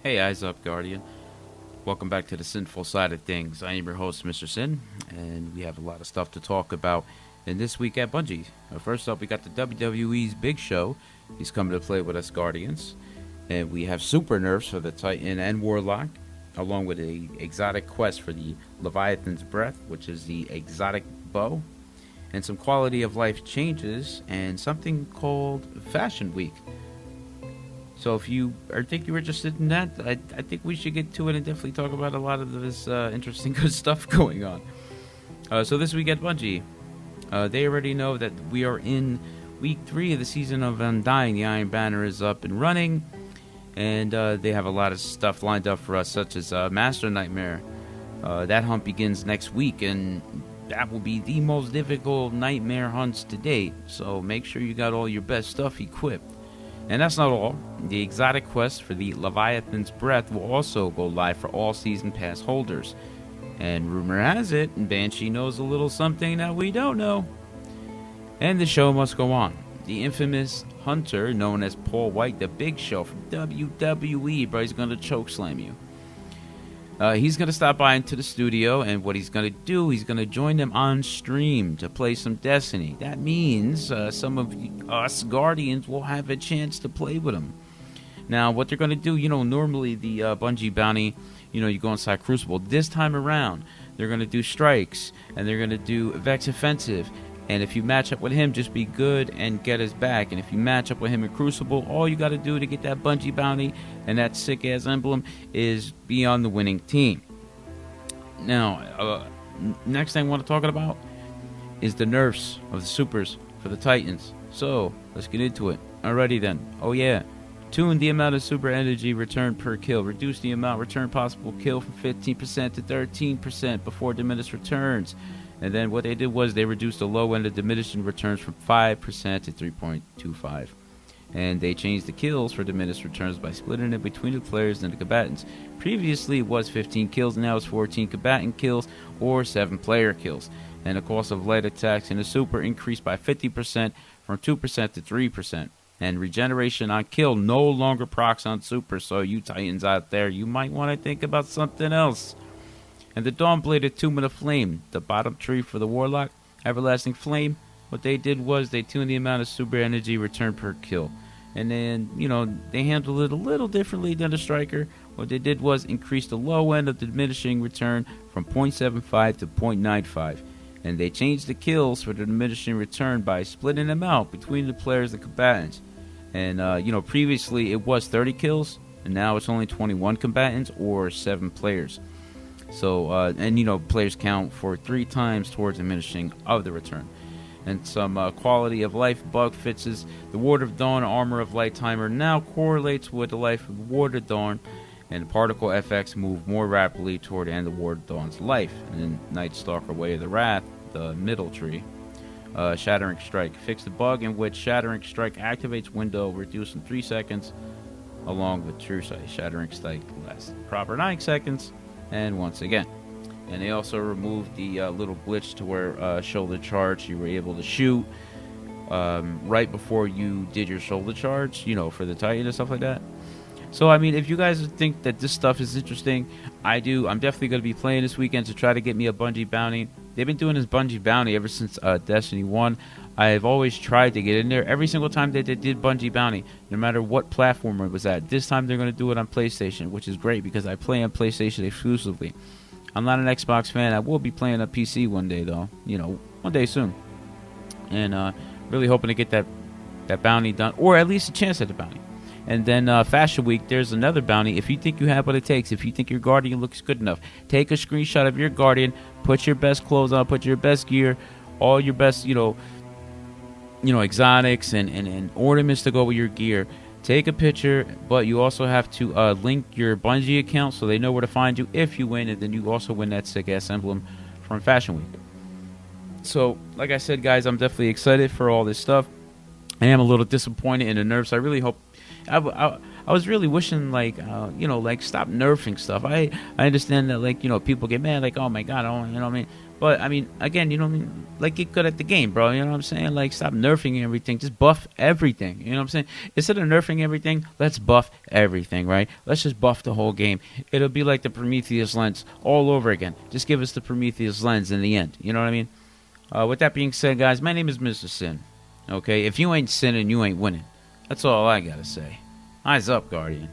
Hey, eyes up, Guardian. Welcome back to the Sinful Side of Things. I am your host, Mr. Sin, and we have a lot of stuff to talk about in this week at Bungie. First up, we got the WWE'S Big Show. He's coming to play with us, Guardians. And we have Super Nurfs for the Titan and Warlock, along with a exotic quest for the Leviathan's Breath, which is the exotic bow, and some quality of life changes, and something called Fashion Week. So if you think you're interested in that, I think we should get to it and definitely talk about a lot of this interesting good stuff going on. So this week at Bungie, they already know that we are in week 3 of the season of Undying. The Iron Banner is up and running, and they have a lot of stuff lined up for us, such as Master Nightmare. That hunt begins next week, and that will be the most difficult Nightmare hunts to date. So make sure you got all your best stuff equipped. And that's not all. The exotic quest for the Leviathan's Breath will also go live for all season pass holders. And rumor has it, Banshee knows a little something that we don't know. And the show must go on. The infamous hunter, known as Paul White, the Big Show from WWE, bro, he's going to chokeslam you. He's going to stop by into the studio, and what he's going to do, he's going to join them on stream to play some Destiny. That means some of us Guardians will have a chance to play with him. Now, what they're going to do, normally the Bungie bounty, you go inside Crucible. This time around, they're going to do strikes, and they're going to do Vex Offensive. And if you match up with him, just be good and get us back. And if you match up with him in Crucible, all you got to do to get that Bungie bounty and that sick-ass emblem is be on the winning team. Now, next thing I want to talk about is the nerfs of the supers for the Titans. So, let's get into it. Alrighty then. Oh yeah. Tune the amount of super energy returned per kill. Reduce the amount returned possible kill from 15% to 13% before diminished returns. And then what they did was they reduced the low end of diminishing returns from 5% to 3.25. And they changed the kills for diminished returns by splitting it between the players and the combatants. Previously it was 15 kills, now it's 14 combatant kills or 7 player kills. And the cost of light attacks in the super increased by 50% from 2% to 3%. And regeneration on kill no longer procs on super, so you Titans out there, you might want to think about something else. And the Dawnbladed Tomb of the Flame, the bottom tree for the Warlock, Everlasting Flame, what they did was they tuned the amount of super energy returned per kill. And then, they handled it a little differently than the Striker. What they did was increase the low end of the diminishing return from 0.75 to 0.95. And they changed the kills for the diminishing return by splitting them out between the players and combatants. And, previously it was 30 kills, and now it's only 21 combatants or 7 players. So, players count for 3 times towards diminishing of the return. And some quality of life bug fixes. The Ward of Dawn Armor of Light Timer now correlates with the life of Ward of Dawn, and Particle FX move more rapidly toward the end of Ward of Dawn's life. And then Night Stalker Way of the Wrath, the middle tree. Shattering Strike. Fix the bug in which Shattering Strike activates window, reduced in 3 seconds, along with True Sight. Shattering Strike lasts proper 9 seconds. And once again, and they also removed the little glitch to where shoulder charge, you were able to shoot right before you did your shoulder charge, for the Titan and stuff like that. So, if you guys think that this stuff is interesting, I do. I'm definitely going to be playing this weekend to try to get me a Bungie bounty. They've been doing this Bungie bounty ever since Destiny 1. I've always tried to get in there. Every single time that they did Bungie bounty, no matter what platform it was at. This time they're going to do it on PlayStation, which is great because I play on PlayStation exclusively. I'm not an Xbox fan. I will be playing on PC one day, though. One day soon. And really hoping to get that bounty done, or at least a chance at the bounty. And then Fashion Week, there's another bounty. If you think you have what it takes, if you think your Guardian looks good enough, take a screenshot of your Guardian, put your best clothes on, put your best gear, all your best, exotics and ornaments to go with your gear. Take a picture, but you also have to link your Bungie account so they know where to find you if you win, and then you also win that sick-ass emblem from Fashion Week. So, like I said, guys, I'm definitely excited for all this stuff. I am a little disappointed in the nerfs. I really hope... I was really wishing, stop nerfing stuff. I understand that, people get mad, oh, my God, But I mean, again, you know what I mean? Like, get good at the game, bro. You know what I'm saying? Like, stop nerfing everything. Just buff everything. You know what I'm saying? Instead of nerfing everything, let's buff everything, right? Let's just buff the whole game. It'll be like the Prometheus lens all over again. Just give us the Prometheus lens in the end. You know what I mean? With that being said, guys, my name is Mr. Sin. Okay? If you ain't sinning, you ain't winning. That's all I gotta say. Eyes up, Guardian.